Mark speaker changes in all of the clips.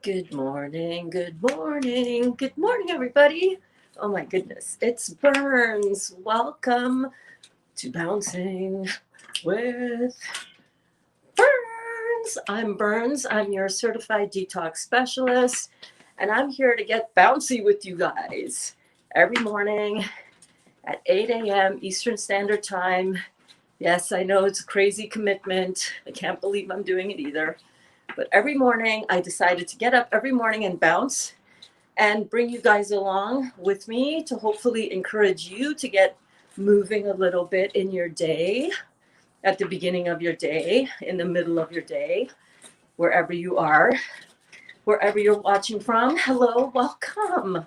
Speaker 1: Good morning, good morning, good morning, everybody. Oh my goodness, it's Burns. Welcome to Bouncing with Burns. I'm Burns, I'm your certified detox specialist, and I'm here to get bouncy with you guys every morning at 8 a.m. Eastern Standard Time. Yes, I know it's a crazy commitment. I can't believe I'm doing it either. But every morning, I decided to get up every morning and bounce and bring you guys along with me to hopefully encourage you to get moving a little bit in your day, at the beginning of your day, in the middle of your day, wherever you are, wherever you're watching from. Hello, welcome.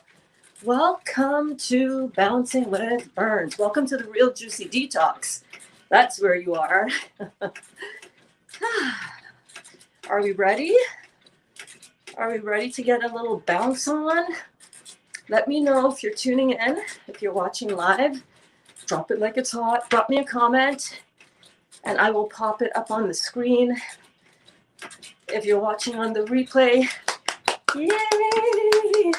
Speaker 1: Welcome to Bouncing with Burns. Welcome to the Real Juicy Detox. That's where you are. Are we ready? Are we ready to get a little bounce on? Let me know if you're tuning in, if you're watching live. Drop it like it's hot. Drop me a comment, and I will pop it up on the screen. If you're watching on the replay, yay!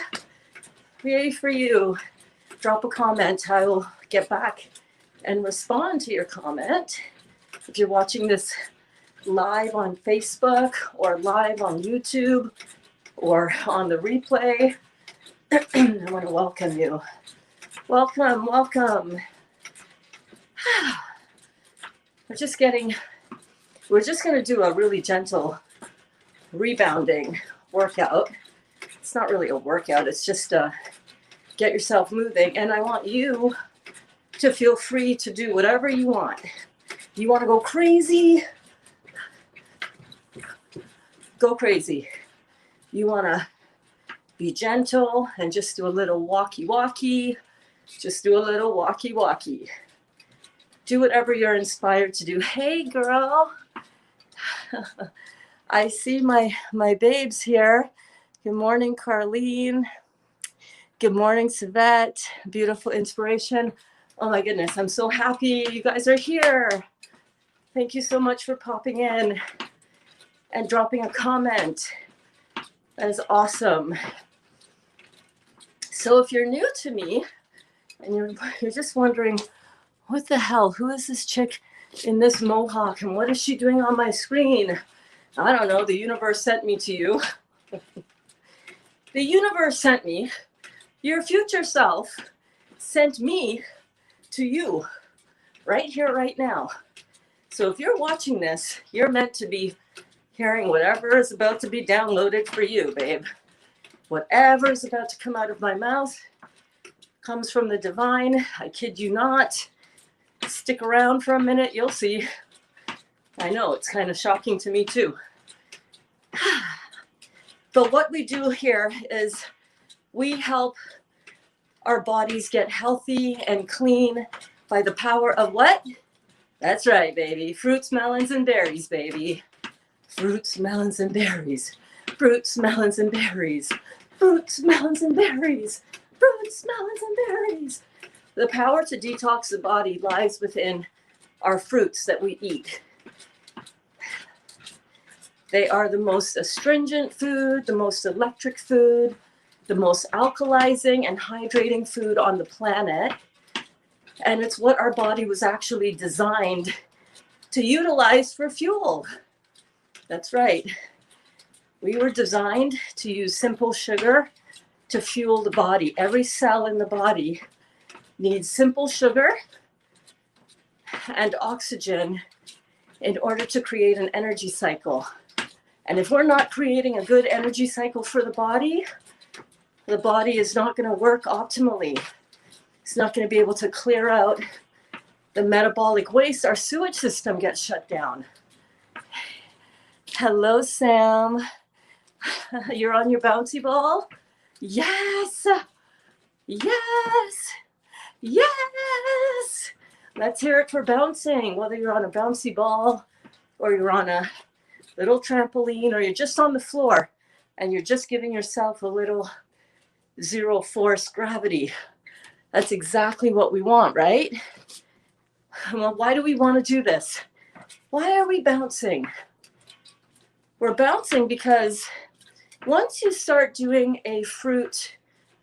Speaker 1: Yay for you. Drop a comment. I will get back and respond to your comment. If you're watching this live on Facebook or live on YouTube or on the replay, I want to welcome you. Welcome, welcome. We're just going to do a really gentle rebounding workout. It's not really a workout, it's just get yourself moving. And I want you to feel free to do whatever you want. You want to go crazy? Go crazy. You want to be gentle and just do a little walkie-walkie. Just do a little walkie-walkie. Do whatever you're inspired to do. Hey, girl. I see my babes here. Good morning, Carlene. Good morning, Savette. Beautiful inspiration. Oh, my goodness. I'm so happy you guys are here. Thank you so much for popping in and dropping a comment. That is awesome. So if you're new to me and you're just wondering, what the hell, who is this chick in this mohawk and what is she doing on my screen? I don't know, the universe sent me to you. The universe sent me, your future self sent me to you right here, right now. So if you're watching this, you're meant to be hearing whatever is about to be downloaded for you, babe. Whatever is about to come out of my mouth comes from the divine. I kid you not. Stick around for a minute, you'll see. I know, it's kind of shocking to me too. But what we do here is we help our bodies get healthy and clean by the power of what? That's right, baby. Fruits, melons, and berries, baby. Fruits, melons, and berries. Fruits, melons, and berries. Fruits, melons, and berries. Fruits, melons, and berries. The power to detox the body lies within our fruits that we eat. They are the most astringent food, the most electric food, the most alkalizing and hydrating food on the planet. And it's what our body was actually designed to utilize for fuel. That's right. We were designed to use simple sugar to fuel the body. Every cell in the body needs simple sugar and oxygen in order to create an energy cycle. And if we're not creating a good energy cycle for the body is not going to work optimally. It's not going to be able to clear out the metabolic waste. Our sewage system gets shut down. Hello, Sam. You're on your bouncy ball? Yes. Yes. Yes. Let's hear it for bouncing, whether you're on a bouncy ball or you're on a little trampoline or you're just on the floor and you're just giving yourself a little zero force gravity. That's exactly what we want, right? Well, why do we want to do this? Why are we bouncing? We're bouncing because Once you start doing a fruit,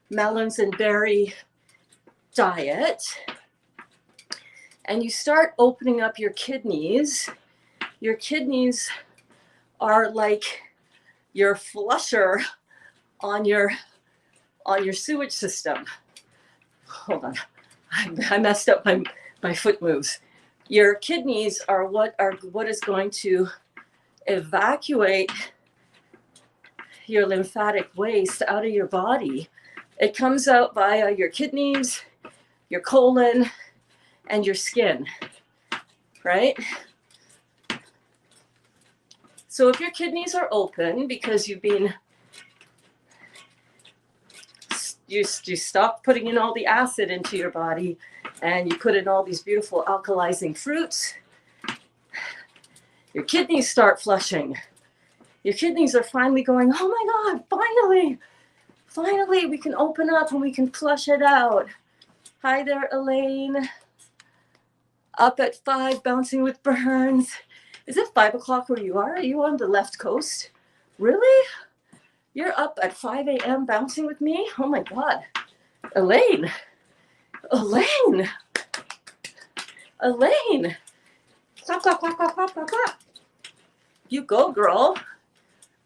Speaker 1: melons, and berry diet, and you start opening up your kidneys are like your flusher on your sewage system. Hold on, I messed up my foot moves. Your kidneys are what is going to evacuate your lymphatic waste out of your body. It comes out via your kidneys, your colon, and your skin, right? So if your kidneys are open because you stop putting in all the acid into your body and you put in all these beautiful alkalizing fruits, your kidneys start flushing. Your kidneys are finally going, oh my God, finally we can open up and we can flush it out. Hi there, Elaine. Up at 5, bouncing with Burns. Is it 5 o'clock where you are? Are you on the left coast? Really? You're up at 5 a.m. bouncing with me? Oh my God. Elaine. Clap, clap, clap, clap, clap, clap, clap. You go, girl.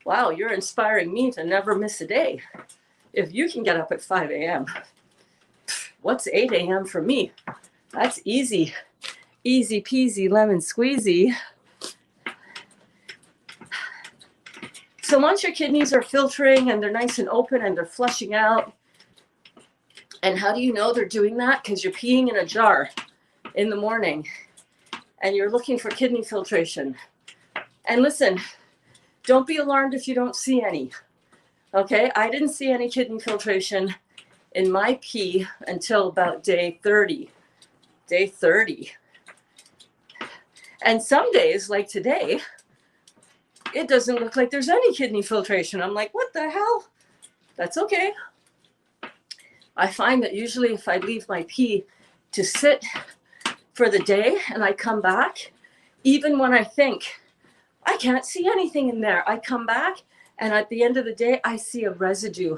Speaker 1: Wow, you're inspiring me to never miss a day. If you can get up at 5 a.m., what's 8 a.m. for me? That's easy. Easy peasy lemon squeezy. So once your kidneys are filtering and they're nice and open and they're flushing out, and how do you know they're doing that? Because you're peeing in a jar in the morning and you're looking for kidney filtration. And listen, don't be alarmed if you don't see any. Okay, I didn't see any kidney filtration in my pee until about day 30. Day 30. And some days, like today, it doesn't look like there's any kidney filtration. I'm like, what the hell? That's okay. I find that usually if I leave my pee to sit for the day and I come back, even when I think I can't see anything in there, I come back and at the end of the day, I see a residue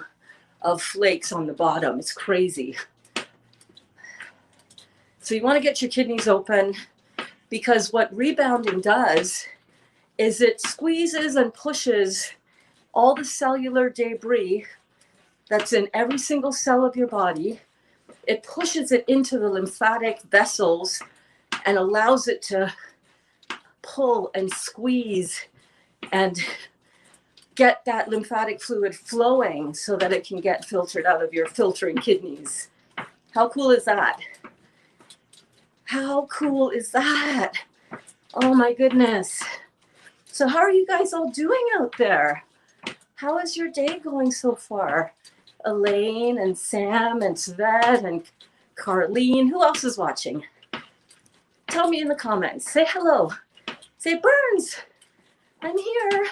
Speaker 1: of flakes on the bottom. It's crazy. So you want to get your kidneys open, because what rebounding does is it squeezes and pushes all the cellular debris that's in every single cell of your body. It pushes it into the lymphatic vessels and allows it to pull and squeeze and get that lymphatic fluid flowing so that it can get filtered out of your filtering kidneys. How cool is that? How cool is that? Oh my goodness. So how are you guys all doing out there? How is your day going so far? Elaine and Sam and Svet and Carlene. Who else is watching? Tell me in the comments. Say hello. Say, Burns, I'm here.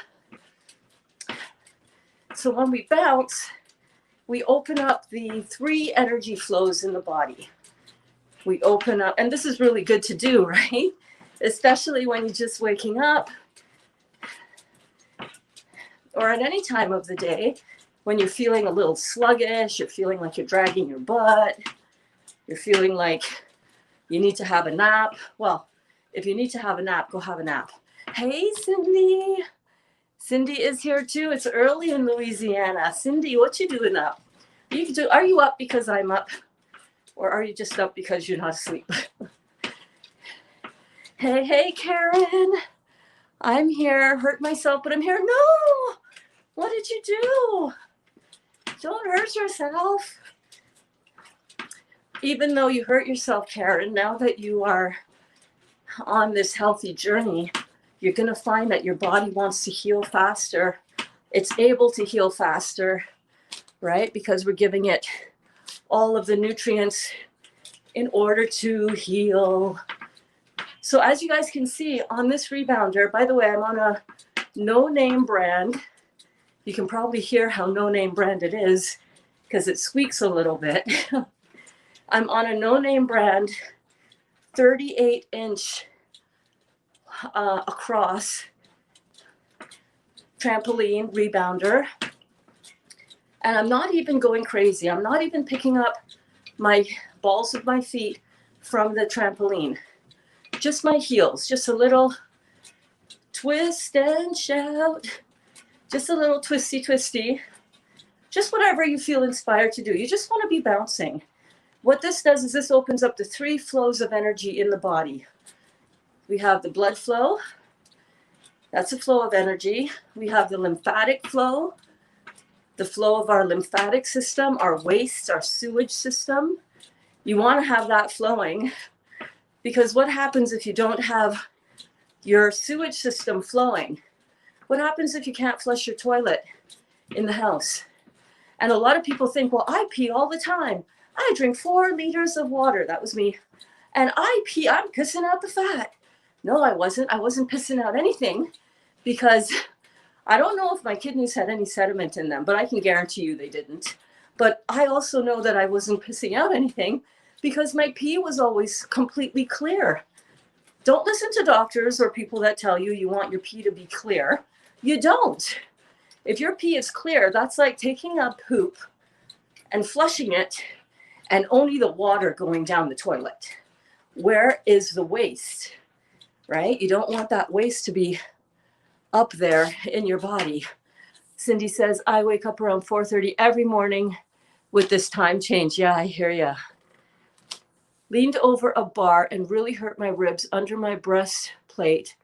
Speaker 1: So when we bounce, we open up the 3 energy flows in the body. We open up, and this is really good to do, right? Especially when you're just waking up or at any time of the day when you're feeling a little sluggish, you're feeling like you're dragging your butt, you're feeling like you need to have a nap. Well, if you need to have a nap, go have a nap. Hey, Cindy. Cindy is here too. It's early in Louisiana. Cindy, what you doing up? Are you up because I'm up? Or are you just up because you're not asleep? Hey, Karen. I'm here. Hurt myself, but I'm here. No! What did you do? Don't hurt yourself. Even though you hurt yourself, Karen, now that you are on this healthy journey, you're going to find that your body wants to heal faster. It's able to heal faster, right? Because we're giving it all of the nutrients in order to heal. So as you guys can see on this rebounder, by the way, I'm on a no-name brand. You can probably hear how no-name brand it is because it squeaks a little bit. I'm on a no-name brand, 38-inch across trampoline rebounder. And I'm not even going crazy. I'm not even picking up my balls of my feet from the trampoline. Just my heels, just a little twist and shout. Just a little twisty, twisty. Just whatever you feel inspired to do. You just want to be bouncing. What this does is this opens up the 3 flows of energy in the body. We have the blood flow. That's a flow of energy. We have the lymphatic flow, the flow of our lymphatic system, our waste, our sewage system. You want to have that flowing, because what happens if you don't have your sewage system flowing? What happens if you can't flush your toilet in the house? And a lot of people think, well, I pee all the time. I drink 4 liters of water. That was me. And I'm pissing out the fat. No, I wasn't. I wasn't pissing out anything, because I don't know if my kidneys had any sediment in them, but I can guarantee you they didn't. But I also know that I wasn't pissing out anything because my pee was always completely clear. Don't listen to doctors or people that tell you you want your pee to be clear. You don't. If your pee is clear, that's like taking a poop and flushing it and only the water going down the toilet. Where is the waste, right? You don't want that waste to be up there in your body. Cindy says, I wake up around 4:30 every morning with this time change. Yeah, I hear ya. Leaned over a bar and really hurt my ribs under my breastplate.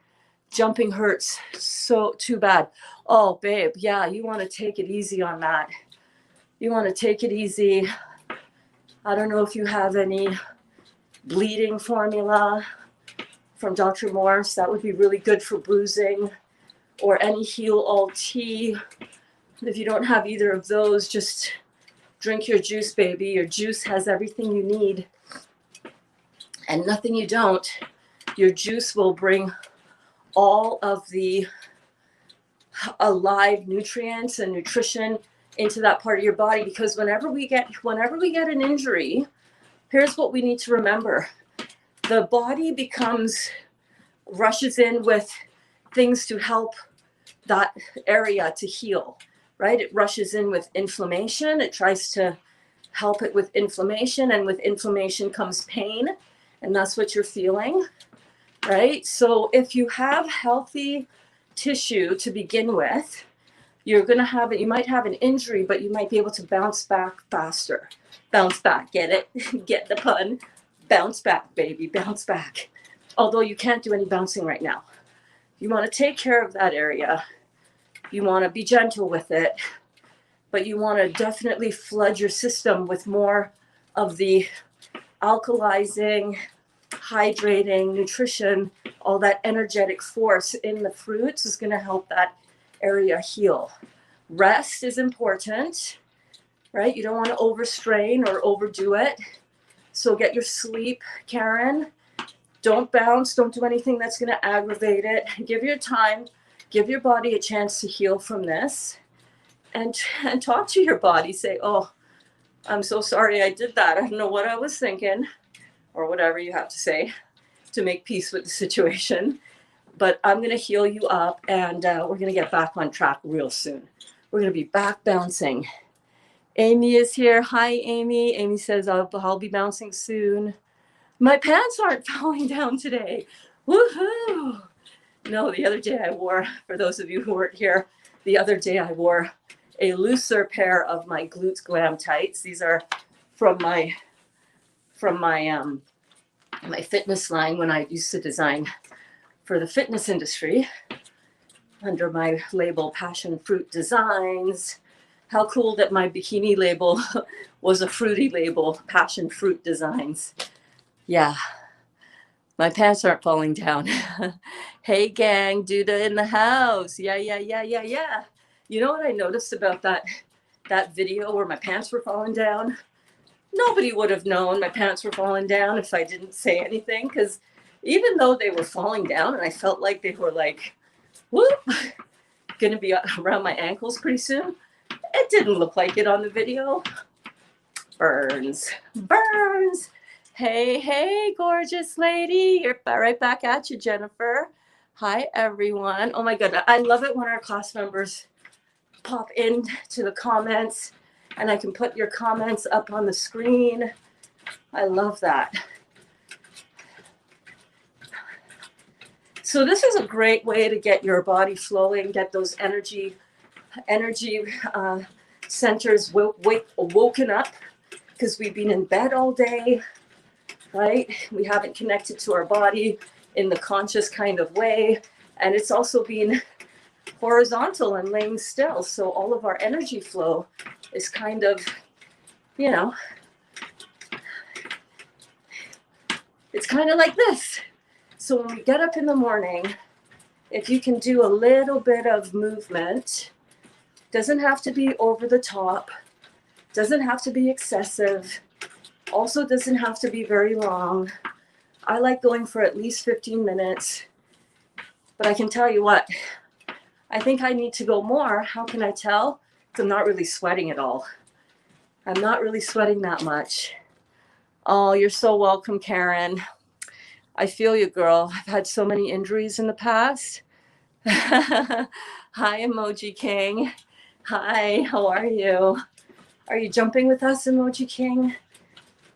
Speaker 1: Jumping hurts so too bad. Oh, babe, yeah, you want to take it easy on that. You want to take it easy. I don't know if you have any bleeding formula from Dr. Morse. That would be really good for bruising, or any Heal All tea. If you don't have either of those, just drink your juice, baby. Your juice has everything you need and nothing you don't. Your juice will bring all of the alive nutrients and nutrition into that part of your body, because whenever we get an injury, here's what we need to remember. The body rushes in with things to help that area to heal, right? It rushes in with inflammation. It tries to help it with inflammation, and with inflammation comes pain, and that's what you're feeling, right? So if you have healthy tissue to begin with, you might have an injury, but you might be able to bounce back faster. Bounce back, get it? Get the pun. Bounce back, baby, bounce back. Although you can't do any bouncing right now. You want to take care of that area. You want to be gentle with it, but you want to definitely flood your system with more of the alkalizing, hydrating, nutrition. All that energetic force in the fruits is going to help that area heal. Rest is important, right? You don't want to overstrain or overdo it. So get your sleep, Karen. Don't bounce. Don't do anything that's going to aggravate it. Give your time. Give your body a chance to heal from this. And talk to your body. Say, oh, I'm so sorry I did that. I don't know what I was thinking, or whatever you have to say to make peace with the situation. But I'm going to heal you up, and we're going to get back on track real soon. We're going to be back bouncing. Amy is here. Hi, Amy. Amy says, I'll be bouncing soon. My pants aren't falling down today. Woohoo! No, the other day I wore, for those of you who weren't here, the other day I wore a looser pair of my Glutes Glam tights. These are from my fitness line when I used to design for the fitness industry under my label Passion Fruit Designs. How cool that my bikini label was a fruity label, Passion Fruit Designs. Yeah, my pants aren't falling down. Hey gang, Duda in the house. Yeah. You know what I noticed about that video where my pants were falling down? Nobody would have known my pants were falling down if I didn't say anything, because even though they were falling down and I felt like they were like, whoop, gonna be around my ankles pretty soon, it didn't look like it on the video. Burns. Hey, gorgeous lady. You're right back at you, Jennifer. Hi, everyone. Oh my God, I love it when our class members pop into the comments. And I can put your comments up on the screen. I love that. So this is a great way to get your body flowing, get those energy centers woken up, because we've been in bed all day, right? We haven't connected to our body in the conscious kind of way. And it's also been horizontal and laying still. So all of our energy flow is kind of, you know, it's kind of like this. So when we get up in the morning, if you can do a little bit of movement, doesn't have to be over the top, doesn't have to be excessive, also doesn't have to be very long. I like going for at least 15 minutes, but I can tell you what, I think I need to go more. How can I tell? Because I'm not really sweating at all. I'm not really sweating that much. Oh, you're so welcome, Karen. I feel you, girl. I've had so many injuries in the past. Hi, Emoji King. Hi, how are you? Are you jumping with us, Emoji King?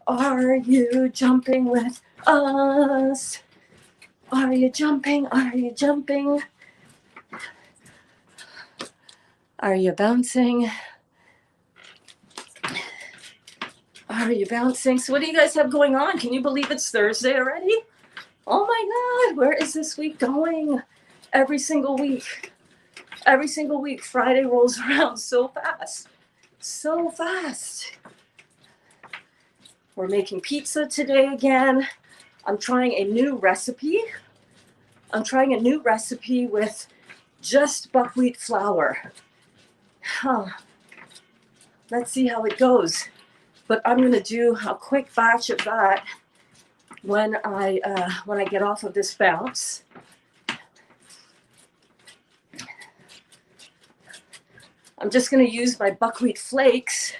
Speaker 1: Are you jumping with us? Are you jumping? Are you jumping? Are you bouncing? Are you bouncing? So what do you guys have going on? Can you believe it's Thursday already? Oh my God, where is this week going? Every single week, Friday rolls around so fast, so fast. We're making pizza today again. I'm trying a new recipe. With just buckwheat flour. Let's see how it goes. But I'm gonna do a quick batch of that when I get off of this bounce. I'm just going to use my buckwheat flakes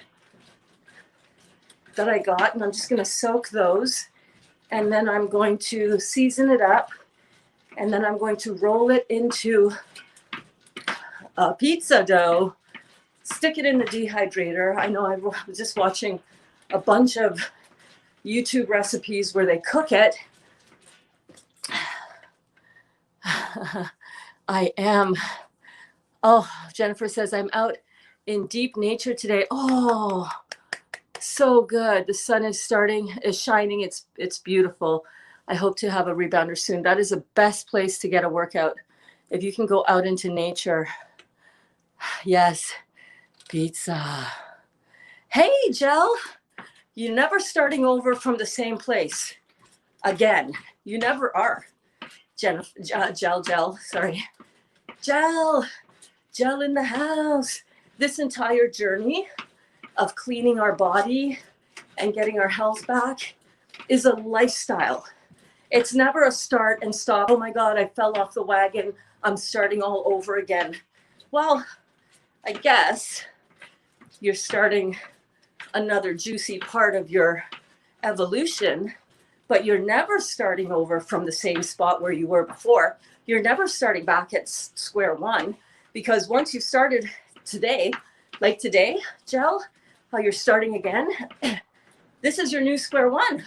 Speaker 1: that I got, and I'm just going to soak those, and then I'm going to season it up, and then I'm going to roll it into a pizza dough, stick it in the dehydrator. I know I was just watching a bunch of YouTube recipes where they cook it. I am. Oh, Jennifer says, I'm out in deep nature today. Oh, so good. The sun is shining. It's beautiful. I hope to have a rebounder soon. That is the best place to get a workout. If you can go out into nature. Yes, pizza. Hey, Jel, you're never starting over from the same place again. You never are. Jel, sorry. Gel in the house. This entire journey of cleaning our body and getting our health back is a lifestyle. It's never a start and stop. Oh my God, I fell off the wagon. I'm starting all over again. Well, I guess you're starting another juicy part of your evolution, but you're never starting over from the same spot where you were before. You're never starting back at square one. Because once you started today, like today, Jel, how you're starting again, this is your new square one.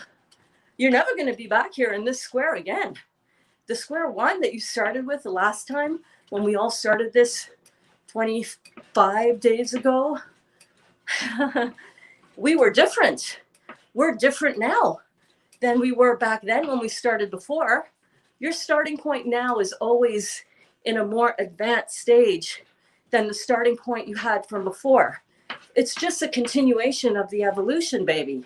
Speaker 1: You're never going to be back here in this square again. The square one that you started with the last time when we all started this 25 days ago, we were different. We're different now than we were back then when we started before. Your starting point now is always in a more advanced stage than the starting point you had from before. It's just a continuation of the evolution, baby.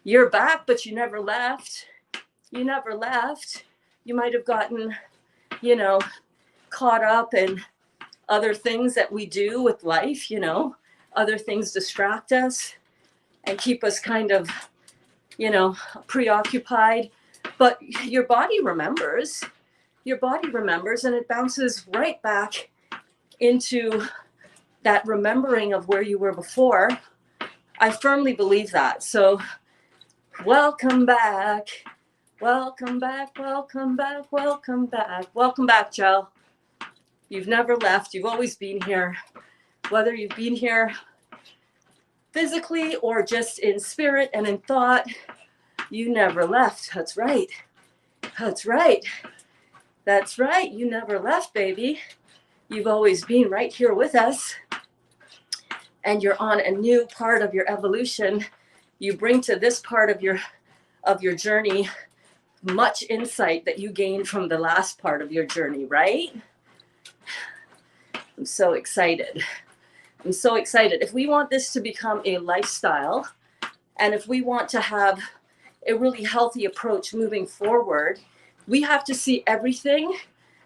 Speaker 1: You're back, but you never left. You never left. You might have gotten, caught up in other things that we do with life, other things distract us and keep us kind of, preoccupied. But your body remembers, and it bounces right back into that remembering of where you were before. I firmly believe that. So welcome back. Welcome back, welcome back, welcome back. Welcome back, Joe. You've never left. You've always been here. Whether you've been here physically or just in spirit and in thought, you never left. That's right. That's right. That's right. You never left, baby. You've always been right here with us. And you're on a new part of your evolution. You bring to this part of your journey much insight that you gained from the last part of your journey, right? I'm so excited. I'm so excited. If we want this to become a lifestyle, and if we want to have a really healthy approach moving forward, we have to see everything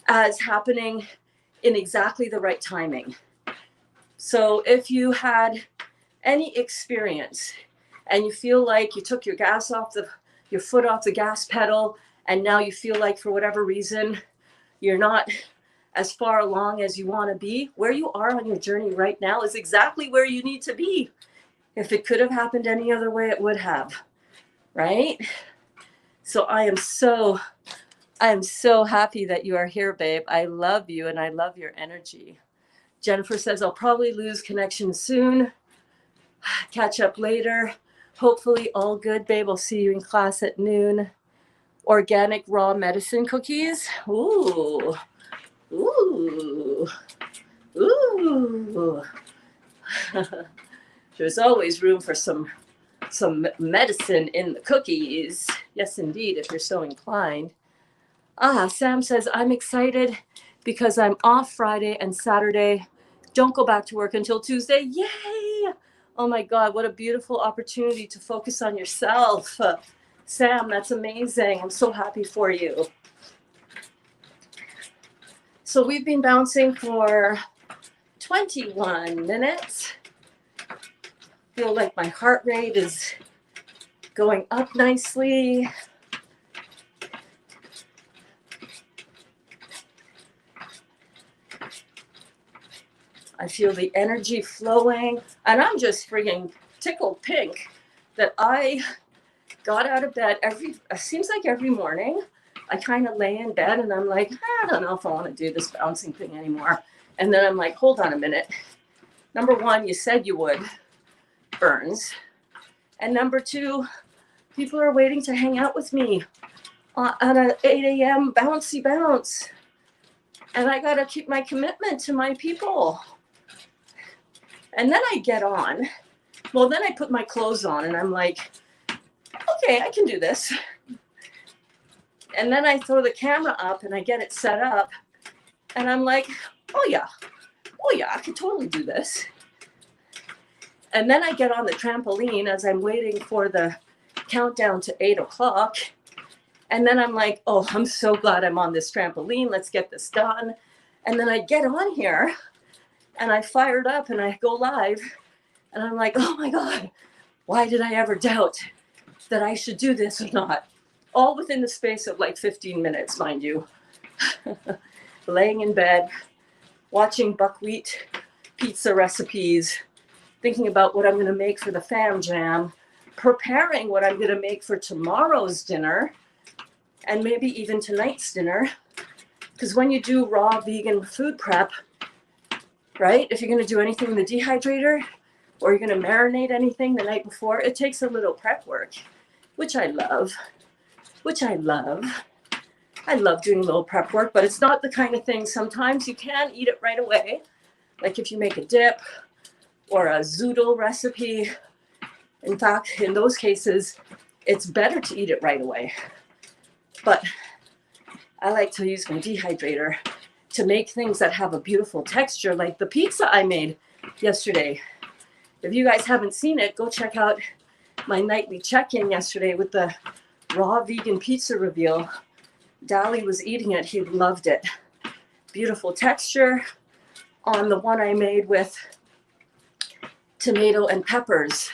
Speaker 1: as happening in exactly the right timing. So if you had any experience and you feel like you took your foot off the gas pedal, and now you feel like for whatever reason you're not as far along as you want to be, where you are on your journey right now is exactly where you need to be. If it could have happened any other way, it would have, right? So I am so happy that you are here, babe. I love you and I love your energy. Jennifer says, I'll probably lose connection soon. Catch up later. Hopefully all good, babe. I'll see you in class at noon. Organic raw medicine cookies. Ooh. Ooh. Ooh. There's always room for some medicine in the cookies. Yes, indeed, if you're so inclined. Sam says, I'm excited because I'm off Friday and Saturday. Don't go back to work until Tuesday. Yay! Oh my God, what a beautiful opportunity to focus on yourself. Sam, that's amazing. I'm so happy for you. So we've been bouncing for 21 minutes. Feel like my heart rate is going up nicely. I feel the energy flowing, and I'm just frigging tickled pink that I got out of bed it seems like every morning. I kind of lay in bed and I'm like, I don't know if I want to do this bouncing thing anymore. And then I'm like, hold on a minute. Number one, you said you would, Burns. And number two, people are waiting to hang out with me at an 8 a.m. bouncy bounce. And I got to keep my commitment to my people. And then I get on. Well, then I put my clothes on and I'm like, okay, I can do this. And then I throw the camera up and I get it set up. And I'm like, oh yeah, I can totally do this. And then I get on the trampoline as I'm waiting for the countdown to 8 o'clock. And then I'm like, oh, I'm so glad I'm on this trampoline. Let's get this done. And then I get on here and I fired up and I go live. And I'm like, oh my God, why did I ever doubt that I should do this or not? All within the space of like 15 minutes, mind you. Laying in bed, watching buckwheat pizza recipes, thinking about what I'm going to make for the fam jam, preparing what I'm going to make for tomorrow's dinner, and maybe even tonight's dinner. Because when you do raw vegan food prep, right, if you're going to do anything in the dehydrator or you're going to marinate anything the night before, it takes a little prep work, which I love. I love doing a little prep work, but it's not the kind of thing sometimes you can eat it right away. Like if you make a dip or a zoodle recipe. In fact, in those cases, it's better to eat it right away. But I like to use my dehydrator to make things that have a beautiful texture, like the pizza I made yesterday. If you guys haven't seen it, go check out my nightly check-in yesterday with the raw vegan pizza reveal. Dali was eating it. He loved it. Beautiful texture on the one I made with tomato and peppers.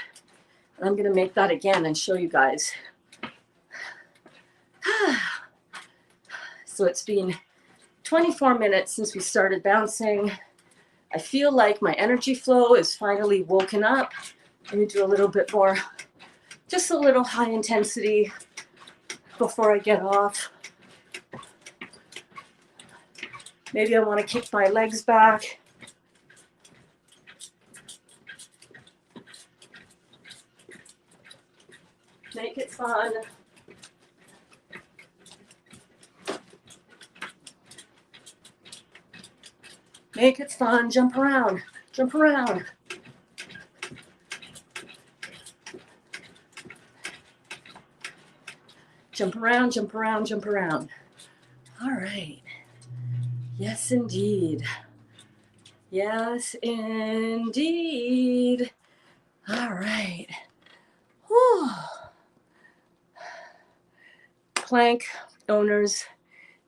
Speaker 1: And I'm going to make that again and show you guys. So it's been 24 minutes since we started bouncing. I feel like my energy flow is finally woken up. Let me do a little bit more, just a little high intensity before I get off. Maybe I want to kick my legs back. Make it fun. Make it fun. Jump around. Jump around. Jump around, jump around, jump around. All right. Yes, indeed. Yes, indeed. All right. Whew. Plank owners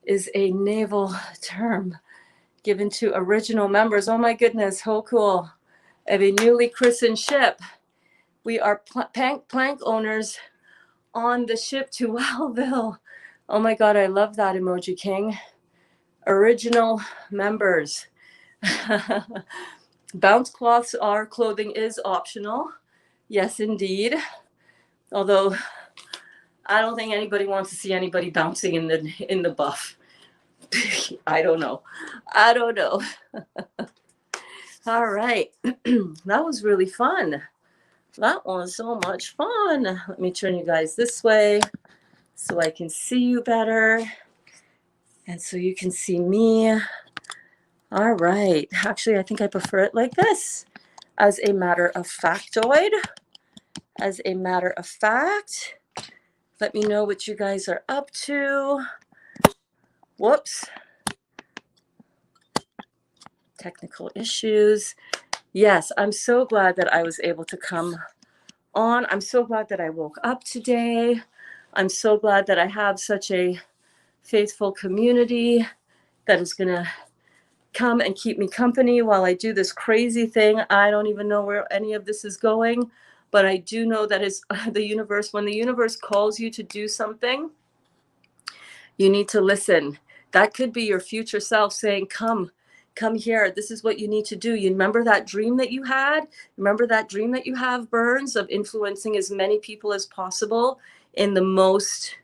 Speaker 1: is a naval term given to original members. Oh my goodness, how cool. Of a newly christened ship. We are plank owners on the ship to Wowville. Oh my God, I love that emoji, King. Original members. Bounce cloths are clothing is optional. Yes, indeed. Although I don't think anybody wants to see anybody bouncing in the buff. I don't know. All right. That was really fun. That was so much fun. Let me turn you guys this way so I can see you better and so you can see me. All right. Actually, I think I prefer it like this. As a matter of factoid, as a matter of fact, let me know what you guys are up to. Whoops. Technical issues. Yes, I'm so glad that I was able to come on. I'm so glad that I woke up today. I'm so glad that I have such a faithful community that is going to come and keep me company while I do this crazy thing. I don't even know where any of this is going, but I do know that it's the universe. When the universe calls you to do something, you need to listen. That could be your future self saying, come here. This is what you need to do. You remember that dream that you had? Remember that dream that you have, Burns, of influencing as many people as possible in the most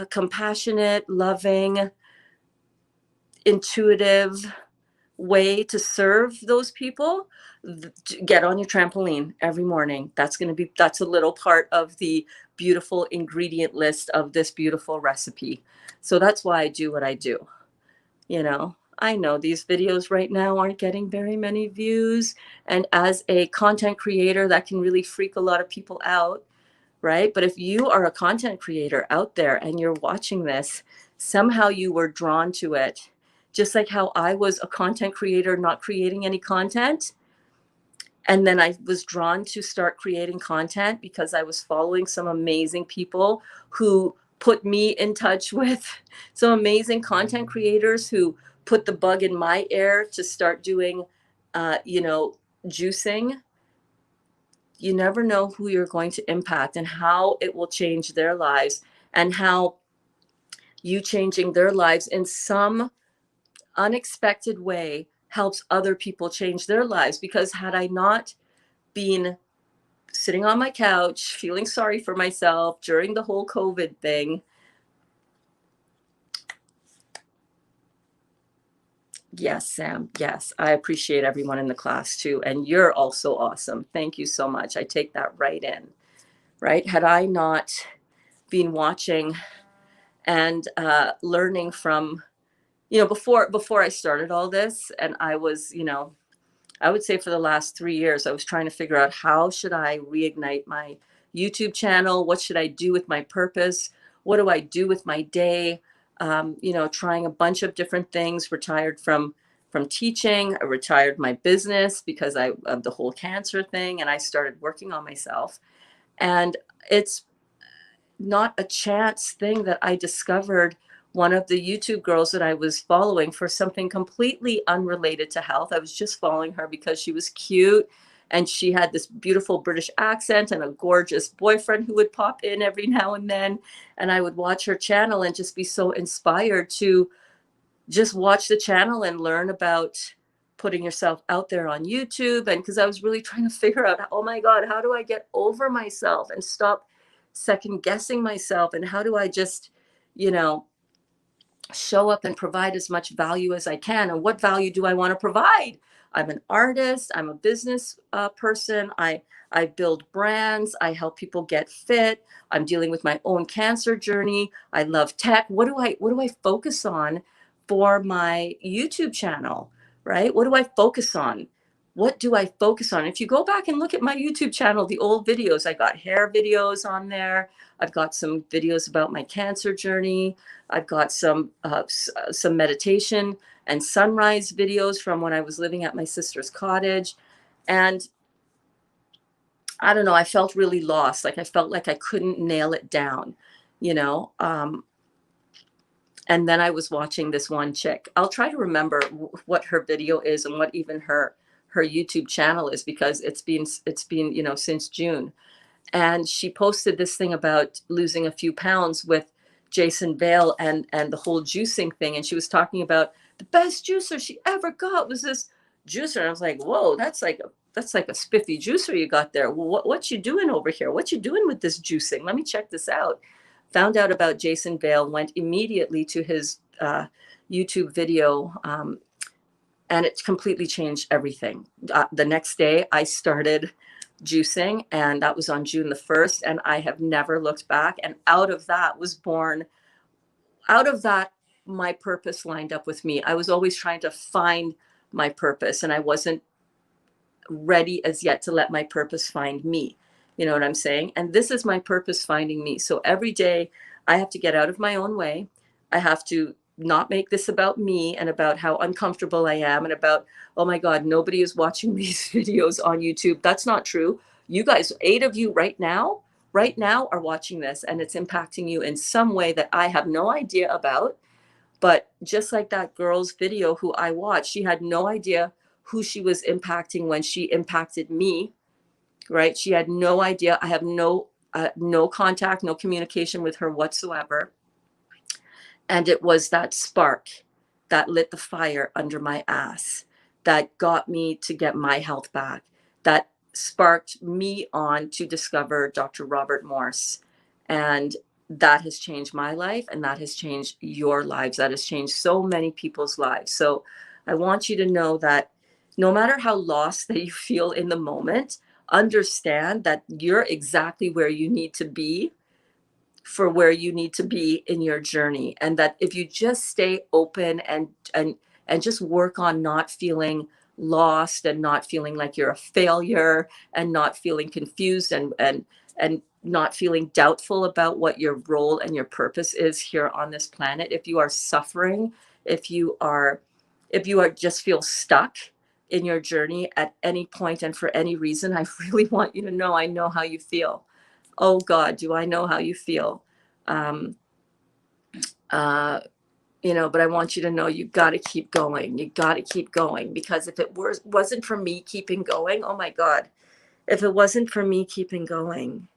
Speaker 1: compassionate, loving, intuitive way to serve those people? Get on your trampoline every morning. That's a little part of the beautiful ingredient list of this beautiful recipe. So that's why I do what I do. I know these videos right now aren't getting very many views, and as a content creator, that can really freak a lot of people out, right? But if you are a content creator out there and you're watching this, somehow you were drawn to it. Just like how I was a content creator not creating any content. And then I was drawn to start creating content because I was following some amazing people who put me in touch with some amazing content creators who put the bug in my ear to start doing, juicing. You never know who you're going to impact and how it will change their lives, and how you changing their lives in some unexpected way helps other people change their lives. Because had I not been sitting on my couch feeling sorry for myself during the whole COVID thing, yes, Sam, yes, I appreciate everyone in the class too, and you're also awesome. Thank you so much. I take that right in. Right, had I not been watching and learning from, before I started all this, and I was, I would say for the last 3 years, I was trying to figure out how should I reignite my YouTube channel? What should I do with my purpose? What do I do with my day? Trying a bunch of different things. Retired from teaching. I retired my business because of the whole cancer thing, and I started working on myself. And it's not a chance thing that I discovered one of the YouTube girls that I was following for something completely unrelated to health. I was just following her because she was cute and she had this beautiful British accent and a gorgeous boyfriend who would pop in every now and then. And I would watch her channel and just be so inspired to just watch the channel and learn about putting yourself out there on YouTube. And because I was really trying to figure out, oh my God, how do I get over myself and stop second guessing myself? And how do I just, show up and provide as much value as I can. And what value do I want to provide? I'm an artist. I'm a business person. I build brands. I help people get fit. I'm dealing with my own cancer journey. I love tech. What do I focus on for my YouTube channel? Right? What do I focus on? What do I focus on? If you go back and look at my YouTube channel, the old videos, I got hair videos on there. I've got some videos about my cancer journey. I've got some meditation and sunrise videos from when I was living at my sister's cottage. And I don't know, I felt really lost. Like I felt like I couldn't nail it down, you know. And then I was watching this one chick. I'll try to remember what her video is and what even her YouTube channel is, because it's been since June. And she posted this thing about losing a few pounds with Jason Bale and the whole juicing thing. And she was talking about the best juicer she ever got was this juicer. And I was like, whoa, that's like a spiffy juicer you got there. What you doing over here? What you doing with this juicing? Let me check this out. Found out about Jason Bale, went immediately to his YouTube video, and it completely changed everything. The next day, I started juicing, and that was on June the 1st, and I have never looked back. And out of that, my purpose lined up with me. I was always trying to find my purpose, and I wasn't ready as yet to let my purpose find me. You know what I'm saying? And this is my purpose finding me. So every day I have to get out of my own way. I have to not make this about me and about how uncomfortable I am and about, oh my God, nobody is watching these videos on YouTube. That's not true. You guys, 8 of you right now are watching this, and it's impacting you in some way that I have no idea about. But just like that girl's video who I watched, she had no idea who she was impacting when she impacted me, right? She had no idea. I have no contact, no communication with her whatsoever. And it was that spark that lit the fire under my ass, that got me to get my health back, that sparked me on to discover Dr. Robert Morse. And that has changed my life, and that has changed your lives. That has changed so many people's lives. So I want you to know that no matter how lost that you feel in the moment, understand that you're exactly where you need to be for where you need to be in your journey. And that if you just stay open and just work on not feeling lost and not feeling like you're a failure and not feeling confused and not feeling doubtful about what your role and your purpose is here on this planet. If you are suffering, if you are just feel stuck in your journey at any point and for any reason, I really want you to know I know how you feel. Oh God, do I know how you feel? Um, uh, but I want you to know you got to keep going. You got to keep going, because if it wasn't for me keeping going, oh my God, if it wasn't for me keeping going,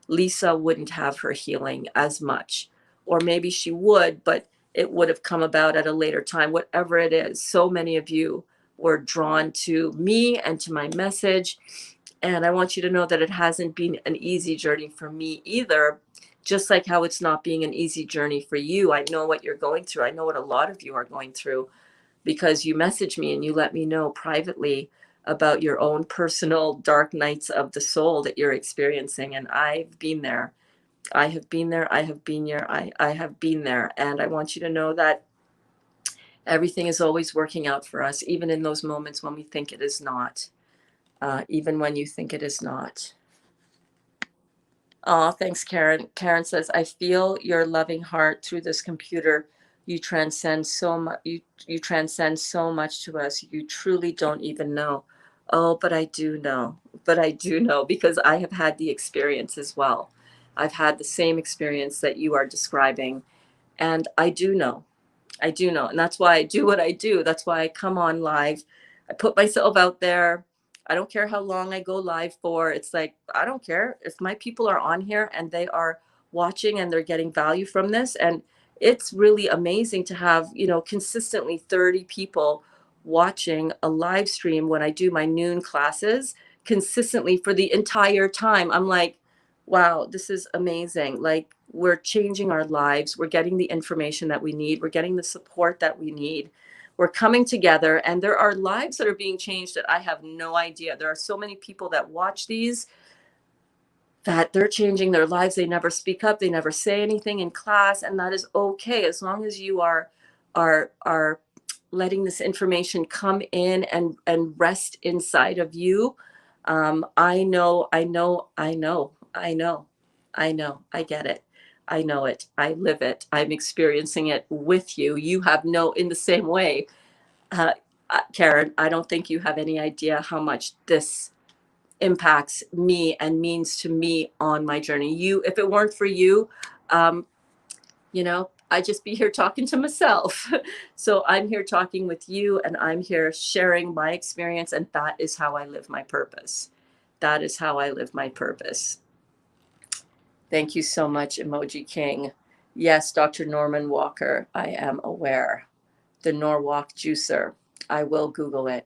Speaker 1: Lisa wouldn't have her healing as much, or maybe she would, but it would have come about at a later time. Whatever it is, so many of you were drawn to me and to my message. And I want you to know that it hasn't been an easy journey for me either, just like how it's not being an easy journey for you. I know what you're going through. I know what a lot of you are going through, because you message me and you let me know privately about your own personal dark nights of the soul that you're experiencing. And I've been there. I have been there. I have been there. I have been there. And I want you to know that everything is always working out for us, even in those moments when we think it is not. Even when you think it is not. Oh, thanks, Karen. Karen says, I feel your loving heart through this computer. You transcend so much. You transcend so much to us. You truly don't even know. Oh, but I do know. But I do know, because I have had the experience as well. I've had the same experience that you are describing. And I do know. I do know. And that's why I do what I do. That's why I come on live. I put myself out there. I don't care how long I go live for. It's like, I don't care if my people are on here and they are watching and they're getting value from this. And it's really amazing to have, consistently 30 people watching a live stream when I do my noon classes consistently for the entire time. I'm like, wow, this is amazing. Like, we're changing our lives. We're getting the information that we need. We're getting the support that we need. We're coming together, and there are lives that are being changed that I have no idea. There are so many people that watch these that they're changing their lives. They never speak up. They never say anything in class, and that is okay as long as you are letting this information come in and rest inside of you. I know, I know, I know, I know, I know, I get it. I know it. I live it. I'm experiencing it with you. You have no, in the same way, uh, Karen. I don't think you have any idea how much this impacts me and means to me on my journey. You, if it weren't for you, um, I'd just be here talking to myself. So I'm here talking with you, and I'm here sharing my experience, and that is how I live my purpose. That is how I live my purpose. Thank you so much, Emoji King. Yes, Dr. Norman Walker, I am aware. The Norwalk juicer. I will Google it.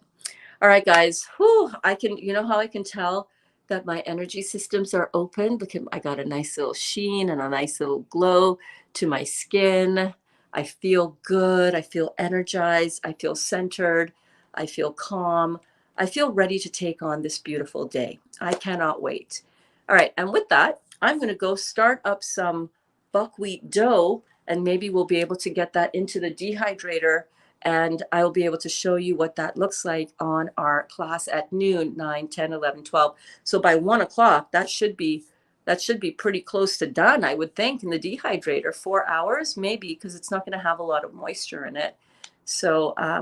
Speaker 1: All right, guys. Whew, you know how I can tell that my energy systems are open? Look, I got a nice little sheen and a nice little glow to my skin. I feel good. I feel energized. I feel centered. I feel calm. I feel ready to take on this beautiful day. I cannot wait. All right. And with that, I'm going to go start up some buckwheat dough, and maybe we'll be able to get that into the dehydrator, and I'll be able to show you what that looks like on our class at noon, 9, 10, 11, 12. So by 1 o'clock, that should be pretty close to done, I would think, in the dehydrator. 4 hours, maybe, because it's not going to have a lot of moisture in it. So I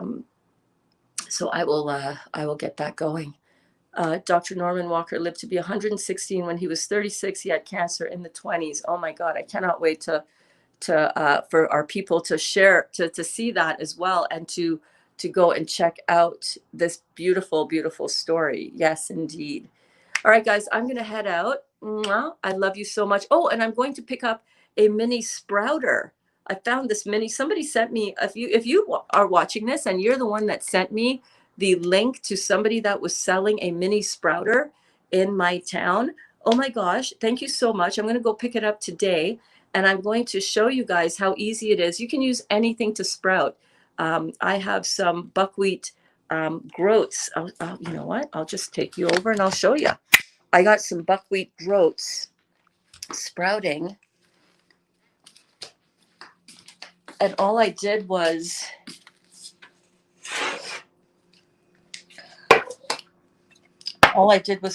Speaker 1: will get that going. Dr. Norman Walker lived to be 116. When he was 36, he had cancer in the 20s. Oh my God, I cannot wait to for our people to share, to see that as well, and to go and check out this beautiful, beautiful story. Yes, indeed. All right, guys, I'm going to head out. Mwah. I love you so much. Oh, and I'm going to pick up a mini sprouter. I found this mini. Somebody sent me. If you are watching this and you're the one that sent me the link to somebody that was selling a mini sprouter in my town, oh my gosh, thank you so much. I'm going to go pick it up today, and I'm going to show you guys how easy it is. You can use anything to sprout. I have some buckwheat groats. You know what? I'll just take you over and I'll show you. I got some buckwheat groats sprouting, and all I did was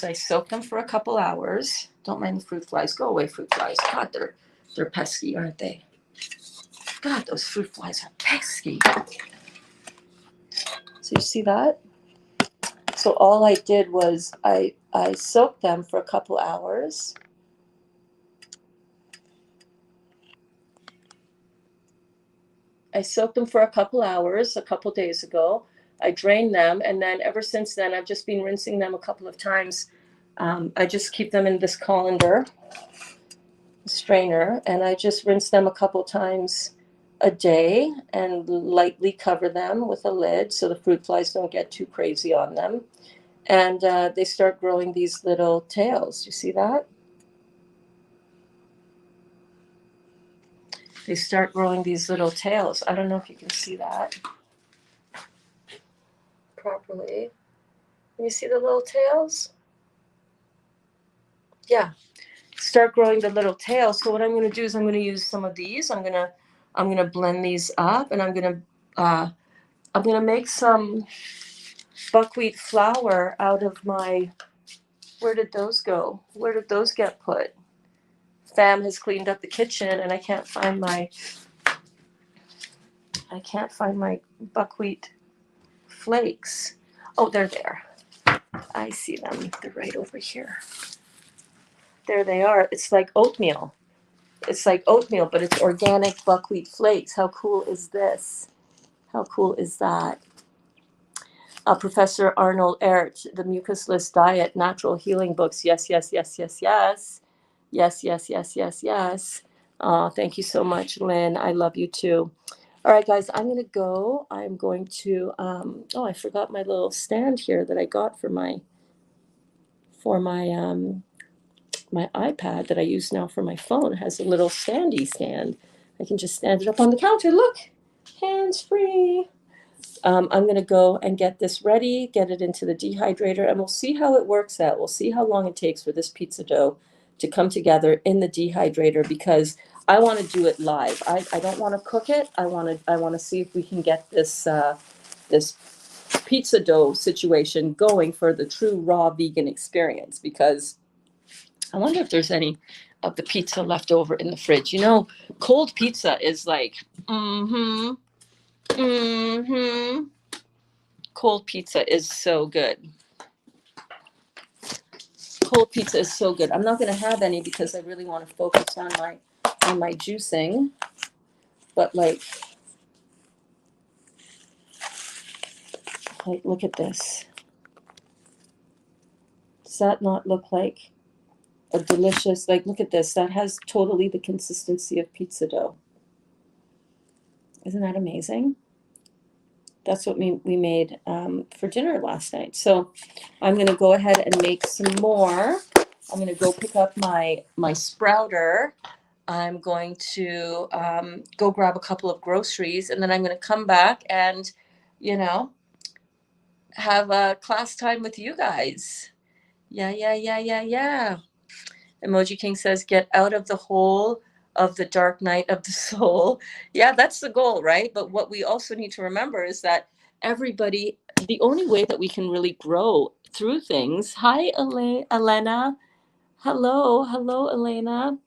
Speaker 1: I soaked them for a couple hours. Don't mind the fruit flies. Go away, fruit flies. God, they're pesky, aren't they? God, those fruit flies are pesky. So you see that? So all I did was I soaked them for a couple hours. I soaked them for a couple hours a couple days ago. I drained them, and then ever since then, I've just been rinsing them a couple of times. I just keep them in this colander strainer, and I just rinse them a couple times a day and lightly cover them with a lid so the fruit flies don't get too crazy on them. And they start growing these little tails. You see that? They start growing these little tails. I don't know if you can see that properly. Can you see the little tails? Yeah. Start growing the little tails. So what I'm going to do is I'm going to use some of these. I'm going to blend these up, and I'm going to make some buckwheat flour out of my. Where did those go? Where did those get put? Fam has cleaned up the kitchen, and I can't find my buckwheat flakes. Oh, they're there. I see them. They're right over here. There they are. It's like oatmeal. It's like oatmeal, but it's organic buckwheat flakes. How cool is this? How cool is that? Professor Arnold Ehrt, The Mucusless Diet, Natural Healing Books. Yes, yes, yes, yes, yes. Yes, yes, yes, yes, yes. Thank you so much, Lynn. I love you too. All right, guys, I'm going to go. I'm going to, I forgot my little stand here that I got for my my iPad that I use now for my phone has a little standy stand. I can just stand it up on the counter. Look, hands free. I'm going to go and get this ready, get it into the dehydrator, and we'll see how it works out. We'll see how long it takes for this pizza dough to come together in the dehydrator, because I want to do it live. I don't want to cook it. I want to see if we can get this pizza dough situation going for the true raw vegan experience, because I wonder if there's any of the pizza left over in the fridge. You know, cold pizza is like, cold pizza is so good. Cold pizza is so good. I'm not going to have any because I really want to focus on my juicing. But like look at this. Does that not look like a delicious, like, look at this. That has totally the consistency of pizza dough. Isn't that amazing? That's what we made for dinner last night. So I'm going to go ahead and make some more. I'm going to go pick up my sprouter. I'm going to go grab a couple of groceries, and then I'm going to come back and, you know, have a class time with you guys. Yeah. Emoji King says, get out of the hole of the dark night of the soul. Yeah, that's the goal, right? But what we also need to remember is that everybody, the only way that we can really grow through things. Hi, Elena. Hello, Elena.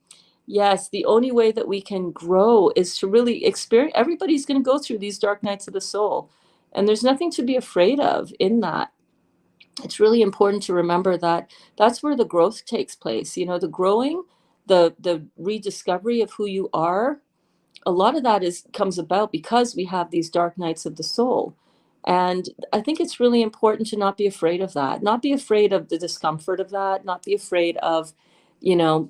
Speaker 1: Yes, the only way that we can grow is to really experience. Everybody's going to go through these dark nights of the soul, and there's nothing to be afraid of in that. It's really important to remember that that's where the growth takes place. You know, the growing, the rediscovery of who you are, a lot of that comes about because we have these dark nights of the soul. And I think it's really important to not be afraid of that, not be afraid of the discomfort of that, not be afraid of, you know,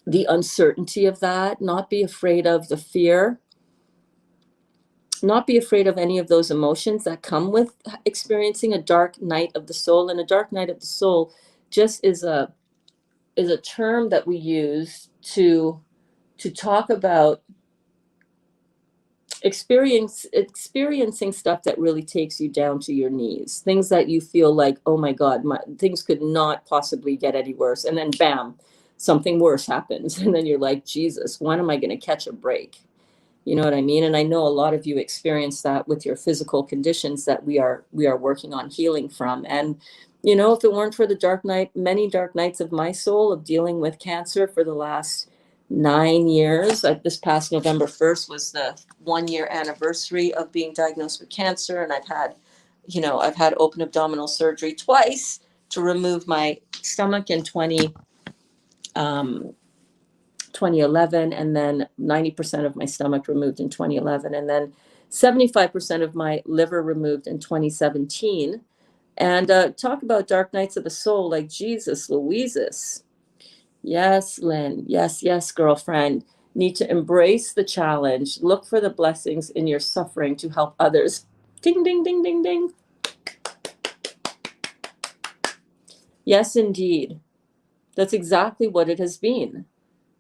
Speaker 1: the uncertainty of that, not be afraid of the fear, not be afraid of any of those emotions that come with experiencing a dark night of the soul. And a dark night of the soul just is a term that we use to talk about experiencing stuff that really takes you down to your knees, things that you feel like, oh my God, things could not possibly get any worse, and then bam, something worse happens, and then you're like, Jesus, when am I going to catch a break? You know what I mean? And I know a lot of you experience that with your physical conditions that we are working on healing from. And, you know, if it weren't for many dark nights of my soul of dealing with cancer for the last 9 years, this past November 1st was the 1-year anniversary of being diagnosed with cancer. And I've had open abdominal surgery twice to remove my stomach in 2011, and then 90% of my stomach removed in 2011, and then 75% of my liver removed in 2017. And talk about dark nights of the soul, like Jesus Louises. Yes, Lynn. Yes, girlfriend. Need to embrace the challenge. Look for the blessings in your suffering to help others. Ding, ding, ding, ding, ding. Yes, indeed. That's exactly what it has been.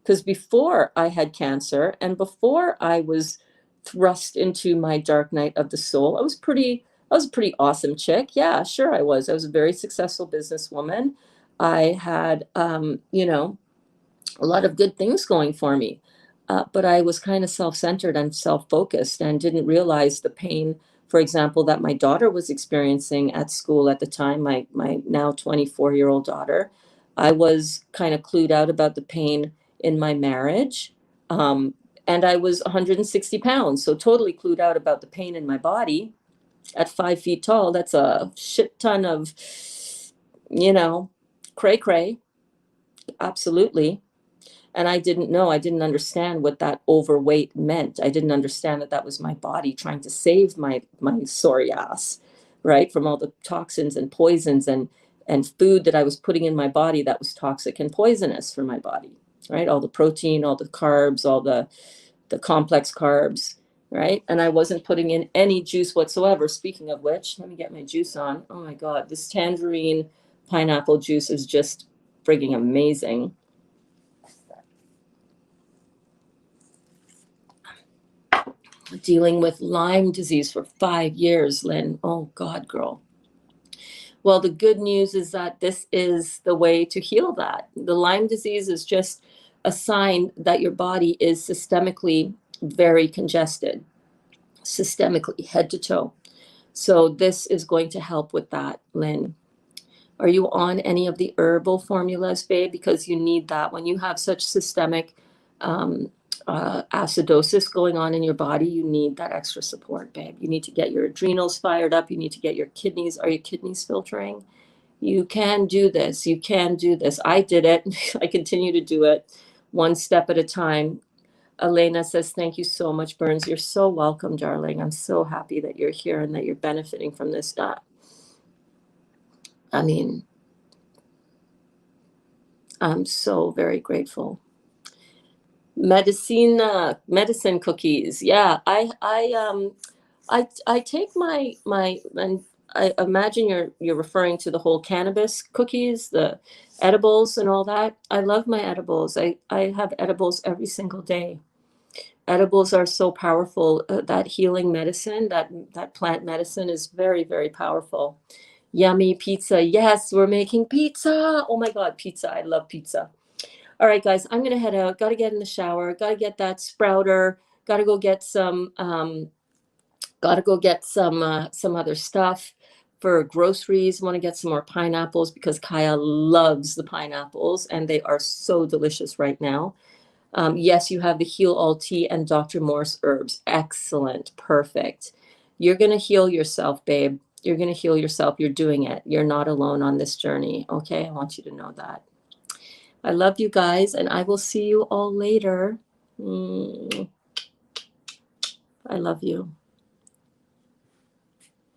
Speaker 1: Because before I had cancer and before I was thrust into my dark night of the soul, I was a pretty awesome chick. Yeah, sure I was. I was a very successful businesswoman. I had, a lot of good things going for me. But I was kind of self-centered and self-focused and didn't realize the pain, for example, that my daughter was experiencing at school at the time, my now 24-year-old daughter. I was kind of clued out about the pain in my marriage. And I was 160 pounds, so totally clued out about the pain in my body. At 5 feet tall, that's a shit ton of, cray. Absolutely. And I didn't understand what that overweight meant. I didn't understand that was my body trying to save my sorry ass, right, from all the toxins and poisons and food that I was putting in my body that was toxic and poisonous for my body, right? All the protein, all the carbs, all the complex carbs, right? And I wasn't putting in any juice whatsoever. Speaking of which, let me get my juice on. Oh my God, this tangerine pineapple juice is just frigging amazing. Dealing with Lyme disease for 5 years, Lynn. Oh God, girl. Well, the good news is that this is the way to heal that. The Lyme disease is just a sign that your body is systemically very congested, systemically, head to toe. So this is going to help with that, Lynn. Are you on any of the herbal formulas, babe? Because you need that when you have such systemic acidosis going on in your body. You need that extra support, babe. You need to get your adrenals fired up. You need to get your kidneys. Are your kidneys filtering? You can do this. You can do this. I did it. I continue to do it one step at a time. Elena says, thank you so much, Burns. You're so welcome, darling. I'm so happy that you're here and that you're benefiting from this. I mean, I'm so very grateful. Medicine cookies. Yeah, I take my and I imagine you're referring to the whole cannabis cookies, the edibles and all that. I love my edibles. I have edibles every single day. Edibles are so powerful. That healing medicine, that plant medicine is very, very powerful. Yummy pizza. Yes, we're making pizza. Oh my God, pizza. I love pizza. All right, guys, I'm going to head out. Got to get in the shower. Got to get that sprouter. Got to go get some some other stuff for groceries. Want to get some more pineapples because Kaya loves the pineapples and they are so delicious right now. Yes, you have the Heal All Tea and Dr. Morse herbs. Excellent. Perfect. You're going to heal yourself, babe. You're going to heal yourself. You're doing it. You're not alone on this journey. Okay. I want you to know that. I love you guys and I will see you all later. I love you.